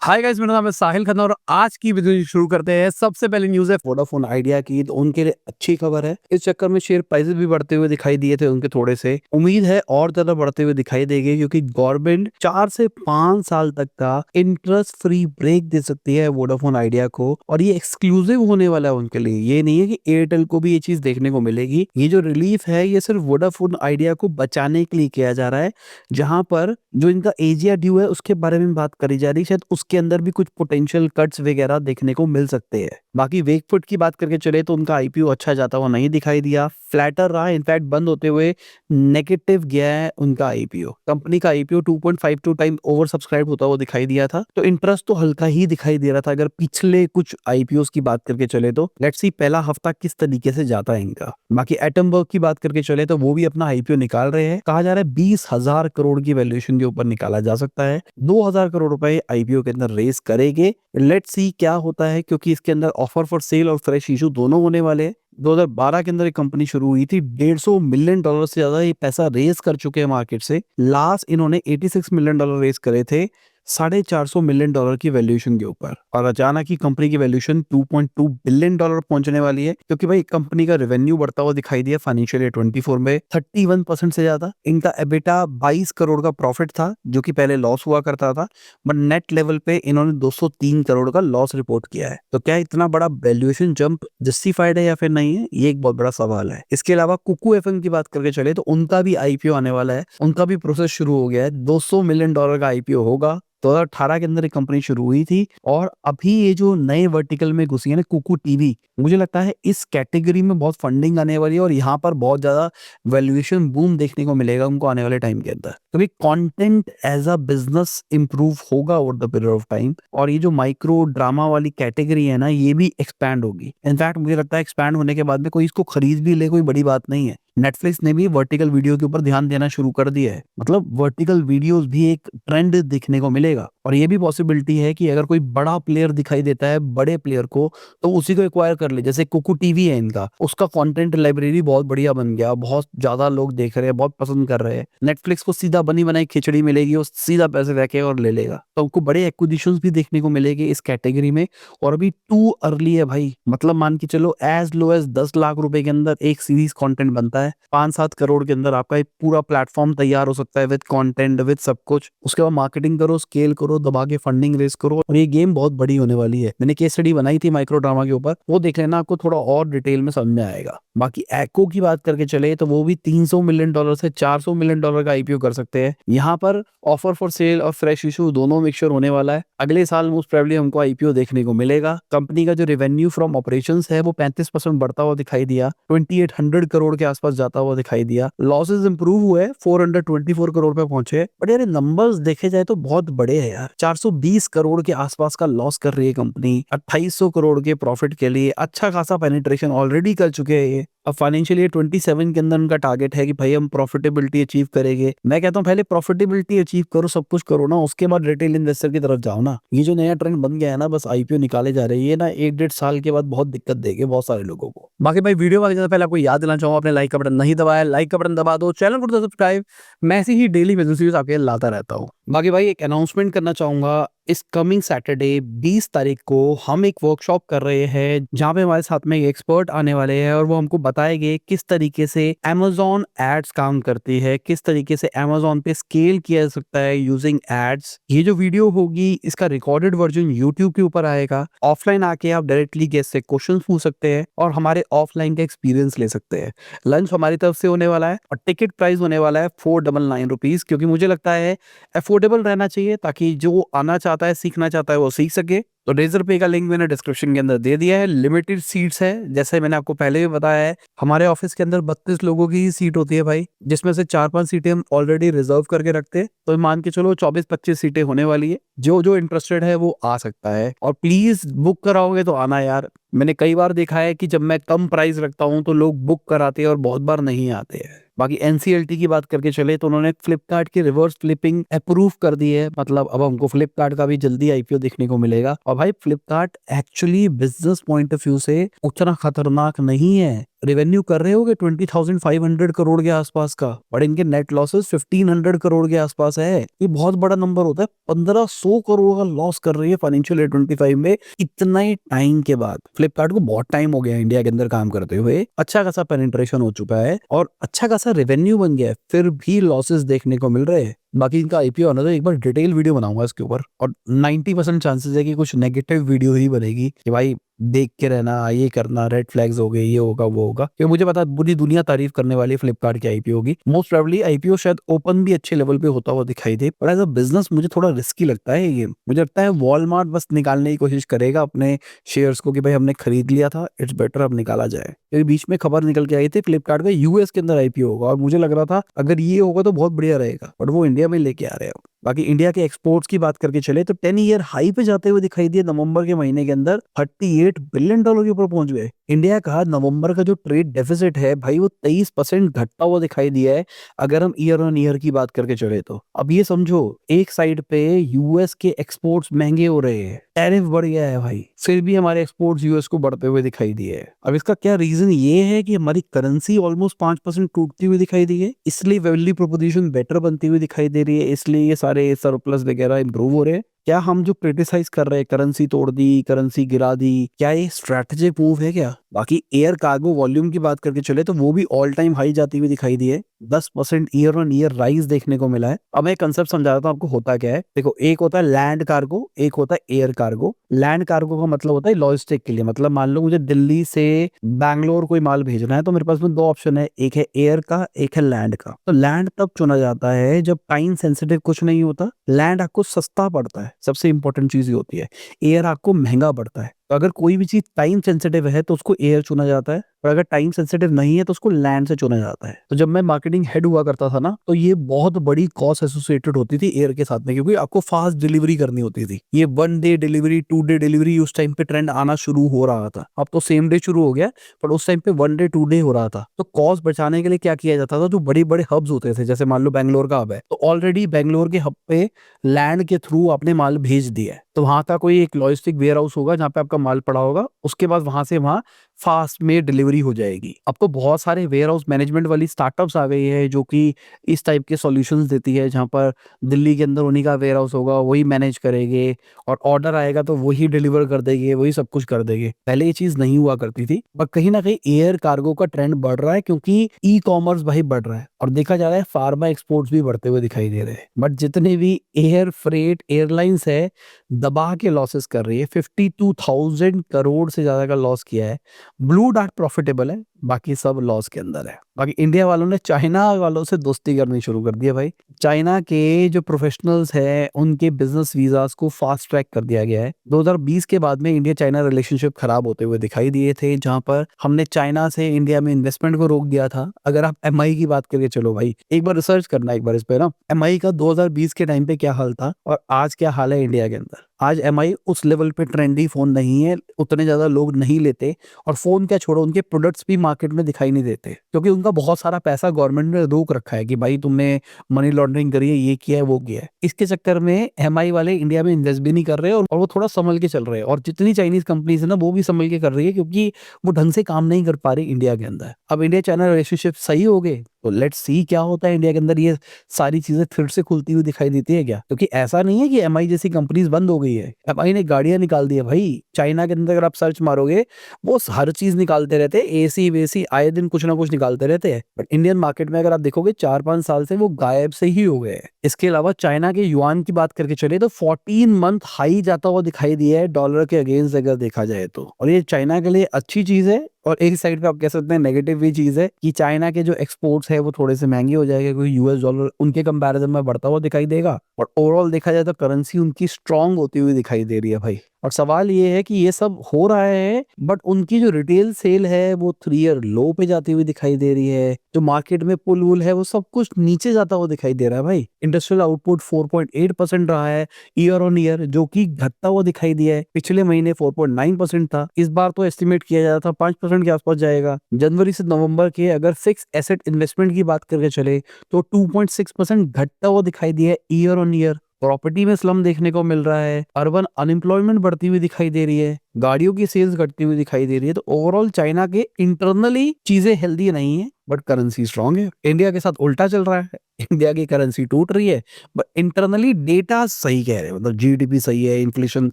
Hi guys, मेरा नाम है साहिल खन्ना और आज की वीडियो शुरू करते हैं। सबसे पहले न्यूज़ है वोडाफोन आइडिया की, तो उनके लिए अच्छी खबर है। इस चक्कर में शेयर प्राइसेस भी बढ़ते हुए दिखाई दिए थे उनके थोड़े से। उम्मीद है और ज्यादा बढ़ते हुए दिखाई देंगे क्योंकि गवर्नमेंट 4 से 5 साल तक का इंटरेस्ट फ्री ब्रेक दे सकती है वोडाफोन आइडिया को, और ये एक्सक्लूसिव होने वाला है उनके लिए। ये नहीं है कि एयरटेल को भी ये चीज देखने को मिलेगी। ये जो रिलीफ है ये सिर्फ वोडाफोन आइडिया को बचाने के लिए किया जा रहा है, जहां पर जो इनका एजिया ड्यू है उसके बारे में बात करी जा रही है। शायद उसके अंदर भी कुछ पोटेंशियल कट्स वगैरह देखने को मिल सकते हैं। बाकी वेकफुट की बात करके चले तो उनका आईपीओ अच्छा जाता हुआ नहीं दिखाई दिया, फ्लैटर रहा। इनफैक्ट बंद होते हुए नेगेटिव गया है उनका आईपीओ। कंपनी का आईपीओ 2.52 टाइम ओवर सब्सक्राइब होता हुआ दिखाई दिया था, तो इंटरेस्ट तो हल्का ही दिखाई दे रहा था अगर पिछले कुछ आईपीओ की बात करके चले तो। लेट्स सी पहला हफ्ता किस तरीके से जाता है इनका। बाकी एटमबर्ग की बात करके चले तो वो भी अपना आईपीओ निकाल रहे हैं। कहा जा रहा है 20,000 करोड़ की वैल्यूएशन के ऊपर निकाला जा सकता है। 2,000 करोड़ रुपए आईपीओ के अंदर रेस करेंगे। लेट्स सी क्या होता है, क्योंकि इसके अंदर ऑफर फॉर सेल और फ्रेश इशू दोनों होने वाले हैं। 2012 के अंदर एक कंपनी शुरू हुई थी, $150 मिलियन से ज्यादा ये पैसा रेस कर चुके हैं मार्केट से। लास्ट इन्होंने $86 मिलियन रेस करे थे $450 मिलियन की वैल्यूएशन के ऊपर, और अचानक ही कंपनी की वैल्यूएशन $2.2 बिलियन पहुंचने वाली है। क्योंकि भाई कंपनी का रेवेन्यू बढ़ता हुआ दिखाई दिया फाइनेंशियल ईयर 24 में 31% से ज्यादा। इनका एबिटा 22 करोड़ का प्रॉफिट था, जो कि पहले लॉस हुआ करता था, बट नेट लेवल पे इन्होंने 203 करोड़ का लॉस रिपोर्ट किया है। तो क्या इतना बड़ा वैल्यूएशन जंप जस्टिफाइड है या फिर नहीं है, ये एक बहुत बड़ा सवाल है। इसके अलावा कुकू एफएम की बात करके चले तो उनका भी आईपीओ आने वाला है। उनका भी प्रोसेस शुरू हो गया है। $200 मिलियन का आईपीओ होगा। 2018 के अंदर एक कंपनी शुरू हुई थी, और अभी ये जो नए वर्टिकल में घुसी है ना, कुकू टीवी, मुझे लगता है इस कैटेगरी में बहुत फंडिंग आने वाली है और यहाँ पर बहुत ज्यादा वैल्यूएशन बूम देखने को मिलेगा उनको आने वाले टाइम के अंदर। तो content as a business improve होगा over the period of time, और ये जो माइक्रो ड्रामा वाली कैटेगरी है ना, ये भी एक्सपैंड होगी। इनफैक्ट मुझे लगता है एक्सपैंड होने के बाद में कोई इसको खरीद भी ले, कोई बड़ी बात नहीं है। नेटफ्लिक्स ने भी वर्टिकल वीडियो के ऊपर ध्यान देना शुरू कर दिया है। मतलब वर्टिकल वीडियोस भी एक ट्रेंड देखने को मिलेगा, और ये भी पॉसिबिलिटी है कि अगर कोई बड़ा प्लेयर दिखाई देता है बड़े प्लेयर को, तो उसी को एक्वायर कर ले। जैसे कुकू टीवी है इनका, उसका कंटेंट लाइब्रेरी बहुत बढ़िया बन गया, बहुत ज्यादा लोग देख रहे हैं, बहुत पसंद कर रहे हैं। नेटफ्लिक्स को सीधा बनी बनाई खिचड़ी मिलेगी, वो सीधा पैसे रखेगा और ले लेगा। तो उनको बड़े एक्विजिशंस भी देखने को मिलेगी इस कैटेगरी में। और अभी टू अर्ली है भाई। मतलब मान के चलो एज लो एज 10 लाख रुपए के अंदर एक सीरीज कंटेंट बनता है। 5-7 करोड़ के अंदर आपका एक पूरा प्लेटफॉर्म तैयार हो सकता है विद कंटेंट, विद सब कुछ। उसके बाद मार्केटिंग करो, स्केल करो, दबा के फंडिंग रेस करो, और ये गेम बहुत बड़ी होने वाली है। मैंने केस स्टडी बनाई थी माइक्रो ड्रामा के ऊपर, वो देख लेना, आपको थोड़ा और डिटेल में समझ में आएगा। बाकी एको की बात करके चले तो वो भी $300 मिलियन से $400 मिलियन का आईपीओ कर सकते हैं। यहाँ पर ऑफर फॉर सेल और फ्रेश इशू दोनों मिक्सचर होने वाला है। अगले साल मोस्ट प्रोबेबली हमको आईपीओ देखने को मिलेगा। कंपनी का जो रेवेन्यू फ्रॉम ऑपरेशंस है वो 35% बढ़ता हुआ दिखाई दिया, 2800 करोड़ के आसपास जाता हुआ दिखाई दिया। लॉसेस इंप्रूव हुए, 424 करोड़ पे पहुंचे। बट यार नंबर्स देखे जाए तो बहुत बड़े हैं यार। 420 करोड़ के आसपास का लॉस कर रही है कंपनी, 2800 करोड़ के प्रॉफिट के लिए अच्छा खासा पेनिट्रेशन ऑलरेडी कर चुके हैं ये। अब फाइनेंशियल ईयर 27 के अंदर उनका टारगेट है कि भाई हम प्रॉफिटेबिलिटी अचीव करेंगे। मैं कहता हूँ पहले प्रॉफिटेबिलिटी अचीव करो, सब कुछ करो ना, उसके बाद रिटेल इन्वेस्टर की तरफ जाओ ना। ये जो नया ट्रेंड बन गया है ना, बस आईपीओ निकाले जा रहे हैं, ये ना 1-1.5 साल के बाद बहुत दिक्कत देगी बहुत सारे लोगों को। बाकी भाई वीडियो वाले पहले आपको याद दिलाना चाहूंगा, अपने लाइक का बटन नहीं दबाया, लाइक का बटन दबा दो, चैनल को सब्सक्राइब। मैं ऐसी ही डेली बिजनेस वीडियोस आपके लिए लाता रहता हूँ। बाकी भाई एक अनाउंसमेंट करना चाहूंगा, इस कमिंग सैटरडे 20 तारीख को हम एक वर्कशॉप कर रहे हैं, जहां पे हमारे साथ में एक एक्सपर्ट आने वाले हैं, और वो हमको बताएंगे किस तरीके से Amazon एड्स काम करती है, किस तरीके से Amazon पे स्केल किया जा सकता है यूजिंग एड्स। ये जो वीडियो होगी इसका रिकॉर्डेड वर्जन YouTube के ऊपर आएगा। ऑफलाइन आके आप डायरेक्टली गेस्ट से क्वेश्चन पूछ सकते हैं और हमारे ऑफलाइन का एक्सपीरियंस ले सकते हैं। लंच हमारी तरफ से होने वाला है, और टिकट प्राइस होने वाला है 499 रुपीज, क्योंकि मुझे लगता है अफोर्डेबल रहना चाहिए, ताकि जो आना चाहता है, सीखना चाहता है, वो सीख सके। तो रेजर पे का लिंक मैंने डिस्क्रिप्शन के अंदर दे दिया है। लिमिटेड सीट्स है, जैसे मैंने आपको पहले भी बताया है। हमारे ऑफिस के अंदर 32 लोगों की ही सीट होती है भाई, जिसमें से 4-5 सीटें हम ऑलरेडी रिजर्व करके रखते हैं। तो मान के चलो 24-25 सीटें होने वाली है। जो जो इंटरेस्टेड है वो आ सकता है, और प्लीज बुक कराओगे तो आना यार। मैंने कई बार देखा है कि जब मैं कम प्राइस रखता हूं तो लोग बुक कराते हैं और बहुत बार नहीं आते हैं। बाकी एनसीएलटी की बात करके चले तो उन्होंने फ्लिपकार्ट की रिवर्स फ्लिपिंग अप्रूव कर दी है। मतलब अब हमको फ्लिपकार्ट का भी जल्दी आईपीओ देखने को मिलेगा। और भाई Flipkart actually business point of view से उतना खतरनाक नहीं है। रेवेन्यू कर रहे होगे 20,500 करोड़ के आसपास का, बट इनके नेट लॉसेस 1500 करोड़ के आसपास है। ये बहुत बड़ा नंबर होता है। 1500 करोड़ का लॉस कर रही है फाइनेंशियल ईयर 25 में, इतना ही टाइम के बाद। फ्लिपकार्ट को बहुत टाइम हो गया इंडिया के अंदर काम करते हुए, अच्छा खासा पेनिट्रेशन हो चुका है और अच्छा खासा रेवेन्यू बन गया है, फिर भी लॉसेस देखने को मिल रहे हैं। बाकी इनका आईपीओ आना तो एक बार डिटेल वीडियो बनाऊंगा इसके ऊपर, और 90% चांसेस है कि कुछ नेगेटिव वीडियो ही बनेगी कि भाई देख के रहना, ये करना, रेड फ्लैग्स हो गए, ये होगा वो होगा, क्योंकि मुझे पता है पूरी दुनिया तारीफ करने वाली फ्लिपकार्ट की आईपीओ की। मोस्ट प्रोबेबली आईपीओ शायद ओपन भी अच्छे लेवल पे होता हुआ दिखाई दे, पर एज अ बिजनेस मुझे थोड़ा रिस्की लगता है ये। मुझे लगता है वॉलमार्ट बस निकालने की कोशिश करेगा अपने शेयर्स को कि भाई हमने खरीद लिया था, इट्स बेटर अब निकाला जाए। क्योंकि बीच में खबर निकल के आई थी फ्लिपकार्ट का यूएस के अंदर आईपीओ होगा, और मुझे लग रहा था अगर ये होगा तो बहुत बढ़िया रहेगा, बट वो इंडिया में लेके आ रहे हैं। बाकी इंडिया के एक्सपोर्ट्स की बात करके चले तो 10 ईयर हाई पे जाते हुए दिखाई दिए नवंबर के महीने के अंदर, $38 बिलियन के ऊपर पहुंच गए। इंडिया का नवंबर का जो ट्रेड डेफिसिट है भाई वो 23% घटता हुआ दिखाई दिया है, अगर हम ईयर ऑन ईयर की बात करके चले तो। अब ये समझो, एक साइड पे यूएस के एक्सपोर्ट्स महंगे हो रहे हैं, टैरिफ बढ़ गया है भाई, फिर भी हमारे एक्सपोर्ट्स यूएस को बढ़ते हुए दिखाई दिए है। अब इसका क्या रीजन ये है कि हमारी करेंसी ऑलमोस्ट 5% टूटती हुई दिखाई दी है, इसलिए वैल्यू प्रोपोजिशन बेटर बनती हुई दिखाई दे रही है, इसलिए ये सारे सरप्लस वगैरह इंप्रूव हो रहे हैं। क्या हम जो क्रिटिसाइज कर रहे हैं, करेंसी तोड़ दी, करेंसी गिरा दी, क्या ये स्ट्रैटेजिक मूव है क्या? बाकी एयर कार्गो वॉल्यूम की बात करके चले तो वो भी ऑल टाइम हाई जाती हुई दिखाई दी है, 10% ईयर ऑन ईयर राइज देखने को मिला है। अब मैं कंसेप्ट समझा रहा था आपको, होता क्या है देखो, एक होता है लैंड कार्गो, एक होता है एयर कार्गो। लैंड कार्गो का मतलब होता है लॉजिस्टिक के लिए, मतलब मान लो मुझे दिल्ली से बैंगलोर कोई माल भेजना है तो मेरे पास में दो ऑप्शन है, एक है एयर का, एक है लैंड का। तो लैंड तब चुना जाता है जब टाइम सेंसिटिव कुछ नहीं होता, लैंड आपको सस्ता पड़ता है, सबसे इंपॉर्टेंट चीज ये होती है। एयर आपको महंगा पड़ता है। तो अगर कोई भी चीज टाइम सेंसिटिव है तो उसको एयर चुना जाता है, और अगर टाइम सेंसिटिव नहीं है तो उसको लैंड से चुना जाता है। तो जब मैं मार्केटिंग हेड हुआ करता था ना, तो ये बहुत बड़ी कॉस्ट एसोसिएटेड होती थी एयर के साथ में, क्योंकि आपको फास्ट डिलीवरी करनी होती थी। ये 1 डे डिलीवरी, 2 डे डिलीवरी उस टाइम पे ट्रेंड आना शुरू हो रहा था। अब तो सेम डे शुरू हो गया, पर उस टाइम पे 1 डे 2 डे हो रहा था। तो कॉस्ट बचाने के लिए क्या किया जाता था, जो बड़े बड़े हब्स होते थे, जैसे मान लो बैंगलोर का हब है, तो ऑलरेडी बैंगलोर के हब पे लैंड के थ्रू आपने माल भेज दिया है, तो वहां का कोई एक लॉजिस्टिक वेयर हाउस होगा जहां पे आपका माल पड़ा होगा, उसके बाद वहां से वहां फास्ट में डिलीवरी हो जाएगी। अब तो बहुत सारे वेयर हाउस मैनेजमेंट वाली स्टार्टअप्स आ गई है जो कि इस टाइप के सॉल्यूशंस देती है, जहां पर दिल्ली के अंदर उन्हीं का वेयर हाउस होगा, वही मैनेज करेंगे, और ऑर्डर आएगा तो वही डिलीवर कर देंगे, वही सब कुछ कर देंगे। पहले ये चीज नहीं हुआ करती थी, पर कहीं ना कहीं एयर कार्गो का ट्रेंड बढ़ रहा है, क्योंकि ई कॉमर्स भाई बढ़ रहा है, और देखा जा रहा है फार्मा एक्सपोर्ट्स भी बढ़ते हुए दिखाई दे रहे हैं। बट जितने भी एयर फ्रेट एयरलाइंस है, दबा के लॉसेस कर रही है, 52,000 करोड़ से ज्यादा का लॉस किया है। ब्लू डार्ट प्रॉफिटेबल है, बाकी सब लॉस के अंदर है। बाकी इंडिया वालों ने चाइना वालों से दोस्ती करनी शुरू कर दी है भाई। चाइना के जो प्रोफेशनल्स हैं उनके बिजनेस वीजास को फास्ट ट्रैक कर दिया गया है। 2020 के बाद में इंडिया चाइना रिलेशनशिप खराब होते हुए दिखाई दिए थे, जहां पर हमने चाइना से इंडिया में इन्वेस्टमेंट को रोक दिया था। अगर आप एमआई की बात करके चलो भाई, एक बार रिसर्च करना एक बार इस पे ना, एमआई का 2020 के टाइम पे क्या हाल था और आज क्या हाल है इंडिया के अंदर। आज एमआई उस लेवल पे ट्रेंडी फोन नहीं है, उतने ज्यादा लोग नहीं लेते, और फोन क्या छोड़ो, उनके प्रोडक्ट्स भी मार्केट में दिखाई नहीं देते, क्योंकि उनका बहुत सारा पैसा गवर्नमेंट ने रोक रखा है कि भाई तुमने मनी लॉन्ड्रिंग करी है, ये किया है, वो किया है। इसके चक्कर में एमआई वाले इंडिया में इन्वेस्ट भी नहीं कर रहे, और वो थोड़ा संभल के चल रहे हैं। और जितनी चाइनीज कंपनीज है ना, वो भी संभल के कर रही है, क्योंकि वो ढंग से काम नहीं कर पा रही इंडिया के अंदर। अब इंडिया चाइना रिलेशनशिप सही हो गए तो लेट्स सी क्या होता है इंडिया के अंदर। ये सारी चीजें फिर से खुलती हुई दिखाई देती है क्या? क्योंकि ऐसा नहीं है कि एमआई जैसी कंपनीज बंद हो गई है, एमआई ने गाड़ियां निकाल दी है भाई। चाइना के अंदर अगर आप सर्च मारोगे, वो हर चीज निकालते रहते हैं, एसी वेसी आए दिन कुछ ना कुछ निकालते रहते हैं। बट इंडियन मार्केट में अगर आप देखोगे 4-5 साल से वो गायब से ही हो गए हैं। इसके अलावा चाइना के युआन की बात करके चले तो 14 मंथ हाई जाता हुआ दिखाई दिया है डॉलर के अगेंस्ट अगर देखा जाए तो, और ये चाइना के लिए अच्छी चीज है। और एक साइड पे आप कह सकते हैं नेगेटिव भी चीज है कि चाइना के जो एक्सपोर्ट्स है वो थोड़े से महंगे हो जाएंगे, क्योंकि यूएस डॉलर उनके कंपैरिजन में बढ़ता हुआ दिखाई देगा। और ओवरऑल देखा जाए तो करेंसी उनकी स्ट्रांग होती हुई दिखाई दे रही है भाई। और सवाल ये है कि ये सब हो रहा है, बट उनकी जो रिटेल सेल है वो 3 ईयर लो पे जाती हुई दिखाई दे रही है। जो मार्केट में पुल वुल है वो सब कुछ नीचे जाता हुआ दिखाई दे रहा है भाई। इंडस्ट्रियल आउटपुट 4.8% रहा है ईयर ऑन ईयर, जो कि घटता हुआ दिखाई दिया है। पिछले महीने 4.9% था, इस बार तो एस्टिमेट किया जा रहा था 5% के आसपास जाएगा। जनवरी से नवंबर के अगर फिक्स एसेट इन्वेस्टमेंट की बात करके चले तो 2.6% घटता हुआ दिखाई दिया है ईयर ऑन ईयर। प्रॉपर्टी में स्लम देखने को मिल रहा है, अर्बन अनएम्प्लॉयमेंट बढ़ती हुई दिखाई दे रही है, गाड़ियों की सेल्स घटती हुई दिखाई दे रही है। तो ओवरऑल चाइना के इंटरनली चीजें हेल्दी नहीं है, बट करेंसी स्ट्रांग है। इंडिया के साथ उल्टा चल रहा है, इंडिया की करेंसी टूट रही है, बट इंटरनली डेटा सही कह रहे हैं, मतलब जीडीपी सही है, इन्फ्लेशन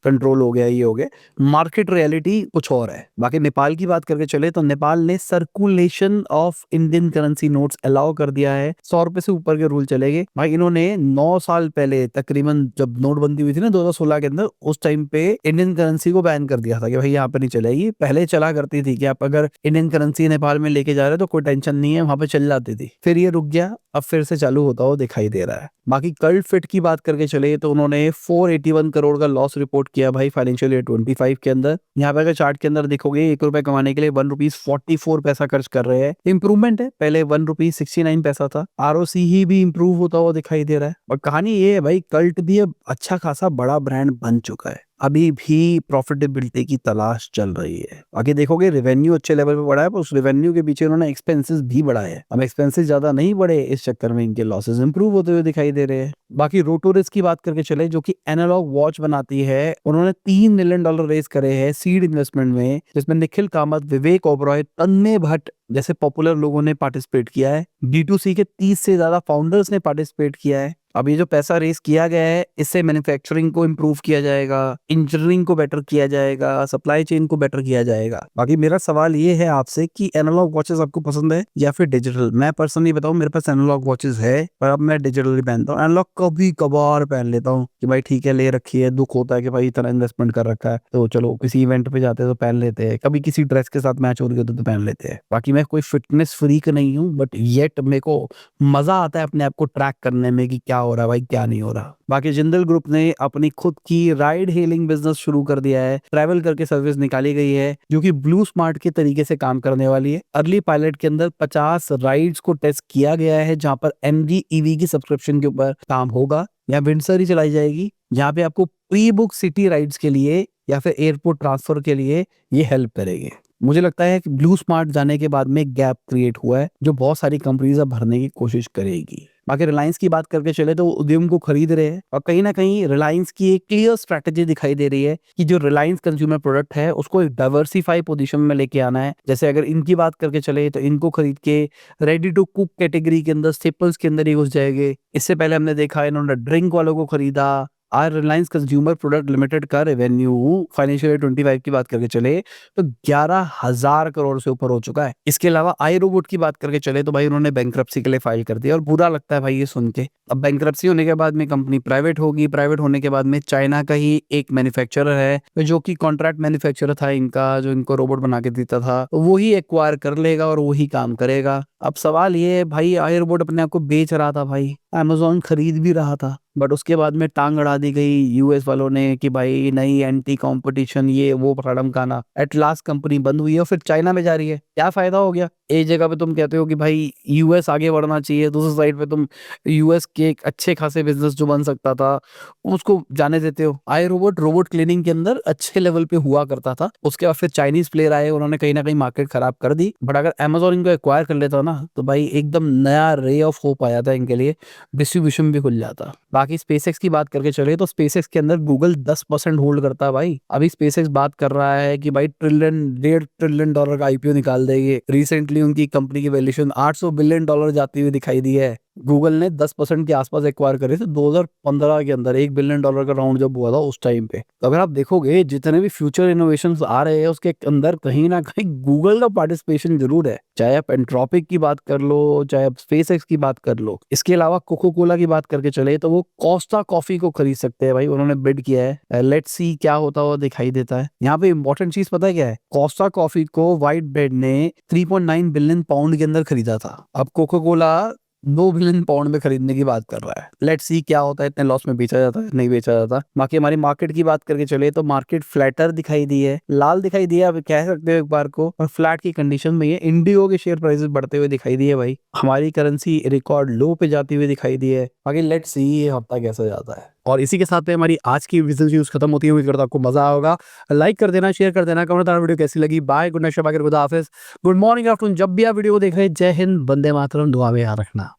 कंट्रोल हो गया, ये हो गया, मार्केट रियलिटी कुछ और है। बाकी नेपाल की बात करके चले तो नेपाल ने circulation of Indian currency notes allow कर दिया है। 100 रुपए से ऊपर के रूल चलेंगे भाई। इन्होंने 9 साल पहले तकरीबन जब नोटबंदी हुई थी ना 2016 के अंदर, उस टाइम पे इंडियन करेंसी को बैन कर दिया था कि भाई यहाँ पे नहीं चलेगी। पहले चला करती थी कि आप अगर इंडियन करेंसी नेपाल में लेके जा रहे हो तो कोई टेंशन नहीं है, वहां पे चल जाती थी। फिर ये रुक गया, अब फिर से चालू होता हुआ दिखाई दे रहा है। बाकी कल्ट फिट की बात करके चले तो उन्होंने 481 करोड़ का लॉस रिपोर्ट किया भाई फाइनेंशियल ईयर 25 के अंदर। यहाँ पे अगर चार्ट के अंदर देखोगे, 1 रुपए कमाने के लिए 1 रुपीज 44 पैसा खर्च कर रहे हैं। इंप्रूवमेंट है, पहले 1 रुपीज 69 पैसा था। आरओसी ही भी इंप्रूव होता हुआ दिखाई दे रहा है। और कहानी ये है भाई, कल्ट भी अब अच्छा खासा बड़ा ब्रांड बन चुका है, अभी भी प्रॉफिटेबिलिटी की तलाश चल रही है। आगे देखोगे रेवेन्यू अच्छे लेवल पे बढ़ा है, पर उस रेवेन्यू के पीछे उन्होंने एक्सपेंसेस भी बढ़ाए हैं। अब एक्सपेंसेस ज्यादा नहीं बढ़े, इस चक्कर में इनके लॉसेस इंप्रूव होते हुए दिखाई दे रहे हैं। बाकी रोटोरिस की बात करके चले, जो कि एनालॉग वॉच बनाती है, उन्होंने $3 मिलियन रेज करे हैं सीड इन्वेस्टमेंट में, जिसमें निखिल कामत, विवेक ओबरॉय, तन्मय भट्ट जैसे पॉपुलर लोगों ने पार्टिसिपेट किया है। D2C के 30 से ज्यादा फाउंडर्स ने पार्टिसिपेट किया है। अब ये जो पैसा रेस किया गया है, इससे मैन्युफैक्चरिंग को इम्प्रूव किया जाएगा, इंजीनियरिंग को बेटर किया जाएगा, सप्लाई चेन को बेटर किया जाएगा। बाकी मेरा सवाल ये है आपसे कि एनालॉग वॉचेस आपको पसंद है या फिर डिजिटल? मैं पर्सनली बताऊं, मेरे पास एनालॉग वॉचेस है, पर अब मैं डिजिटल ही पहनता हूँ। एनालॉग कभी कभार पहन लेता हूँ कि भाई ठीक है, ले रखी है, दुख होता है कि भाई इतना इन्वेस्टमेंट कर रखा है, तो चलो किसी इवेंट पे जाते हैं तो पहन लेते हैं, कभी किसी ड्रेस के साथ मैच हो रही होती है तो पहन लेते हैं। बाकी मैं कोई फिटनेस फ्रीक नहीं हूँ, बट येट मेरे को मजा आता है अपने आप को ट्रैक करने में कि क्या हो रहा है भाई, क्या नहीं हो रहा। बाकी जिंदल ग्रुप ने अपनी खुद की राइड हेलिंग बिजनेस शुरू कर दिया है। ट्रैवल करके सर्विस निकाली गई है, जो कि ब्लू स्मार्ट के तरीके से काम करने वाली है। अर्ली पायलट के अंदर 50 राइड्स को टेस्ट किया गया है, जहां पर MG EV की सब्सक्रिप्शन के ऊपर काम होगा, या विंडसर ही चलाई जाएगी, जहां पे आपको प्री बुक सिटी राइड्स के लिए या फिर एयरपोर्ट ट्रांसफर के लिए ये हेल्प करेगी। मुझे लगता है कि ब्लू स्मार्ट जाने के बाद में गैप क्रिएट हुआ है, जो बहुत सारी कंपनीज अब भरने की कोशिश करेगी। बाकी रिलायंस की बात करके चले तो उद्यम को खरीद रहे हैं, और कहीं ना कहीं रिलायंस की एक क्लियर स्ट्रैटेजी दिखाई दे रही है कि जो रिलायंस कंज्यूमर प्रोडक्ट है उसको एक डाइवर्सिफाई पोजीशन में लेके आना है। जैसे अगर इनकी बात करके चले तो इनको खरीद के रेडी टू कुक कैटेगरी के अंदर, स्टेपल्स के अंदर ही घुस जाएंगे। इससे पहले हमने देखा इन्होंने ड्रिंक वालों को खरीदा। आज रिलायंस कंज्यूमर प्रोडक्ट लिमिटेड का रेवेन्यू फाइनेंशियल ईयर 25 की बात करके चले तो 11,000 करोड़ से ऊपर हो चुका है। इसके अलावा आई रोबोट की बात करके चले तो भाई उन्होंने बैंकरप्सी के लिए फाइल कर दिया, और बुरा लगता है भाई ये सुन के। अब बैंकरप्सी होने के बाद में कंपनी प्राइवेट होगी, प्राइवेट होने के बाद में चाइना का ही एक मैन्युफैक्चरर है जो कि कॉन्ट्रैक्ट मैन्युफैक्चरर था इनका, जो इनको रोबोट बना के देता था, तो वो ही एक्वायर कर लेगा और वही काम करेगा। अब सवाल ये है भाई, आई रोबोट अपने आप को बेच रहा था भाई, अमेज़न खरीद भी रहा था, बट उसके बाद में टांग अड़ा दी गई यूएस वालों ने कि भाई नहीं, एंटी कंपटीशन, ये वो फड़म खाना। एट लास्ट कंपनी बंद हुई है और फिर चाइना में जा रही है। क्या फायदा हो गया? एक जगह पे तुम कहते हो कि भाई यूएस आगे बढ़ना चाहिए, दूसरी साइड पे तुम यूएस के एक अच्छे खासे बिजनेस जो बन सकता था उसको जाने देते हो। आई रोबोट रोबोट क्लीनिंग के अंदर अच्छे लेवल पे हुआ करता था, उसके बाद फिर चाइनीज प्लेयर आए, उन्होंने कहीं ना कहीं मार्केट खराब कर दी। बट अगर अमेज़न इनको एक्वायर कर लेता ना तो भाई एकदम नया रे ऑफ होप आ जाता है इनके लिए, डिस्ट्रीब्यूशन भी खुल जाता। बाकी स्पेसएक्स की बात करके चले तो स्पेसएक्स के अंदर गूगल 10% होल्ड करता है भाई। अभी स्पेसएक्स बात कर रहा है कि भाई $1.5 ट्रिलियन का आईपीओ निकाल देंगे। रिसेंटली उनकी कंपनी की वैल्यूएशन $800 बिलियन जाती हुई दिखाई दी है। गूगल ने 10% के आसपास एक्वायर करे थे 2015 के अंदर, $1 बिलियन का राउंड जब हुआ था उस टाइम पे। तो अगर आप देखोगे जितने भी फ्यूचर इनोवेशंस आ रहे हैं उसके अंदर कहीं ना कहीं गूगल का पार्टिसिपेशन जरूर है। चाहे आप एंट्रोपिक की बात कर लो, चाहे आप स्पेसएक्स की बात कर लो। इसके अलावा कोको कोला की बात करके चले तो वो कोस्टा कॉफी को खरीद सकते हैं भाई, उन्होंने बिड किया है। लेट्स सी क्या होता हुआ दिखाई देता है। यहाँ पे इंपॉर्टेंट चीज पता है क्या है? कोस्टा कॉफी को व्हाइट ब्रेड ने 3.9 बिलियन पाउंड के अंदर खरीदा था। अब कोको कोला 2 बिलियन पाउंड में खरीदने की बात कर रहा है। लेट्स सी क्या होता है, इतने लॉस में बेचा जाता है, नहीं बेचा जाता। बाकी हमारी मार्केट की बात करके चले तो मार्केट फ्लैटर दिखाई दी है, लाल दिखाई दिया, अब कह सकते हो एक बार को, और फ्लैट की कंडीशन में ये इंडिगो के शेयर प्राइसेस बढ़ते हुए दिखाई दिए भाई। हमारी करेंसी रिकॉर्ड लो पे जाती हुई दिखाई दी है। बाकी लेट्स सी ये हफ्ता कैसा जाता है। और इसी के साथ में हमारी आज की विजुअल न्यूज खत्म होती है। उम्मीद करता हूं आपको मजा होगा। लाइक कर देना, शेयर कर देना, कमेंट करना वीडियो कैसी लगी। बाय, गुड नाइट, शबा, खुदा हाफिज, गुड मॉर्निंग, आफ्टरनून, जब भी आप वीडियो को देख रहे हैं। जय हिंद, वंदे मातरम, दुआ में याद रखना।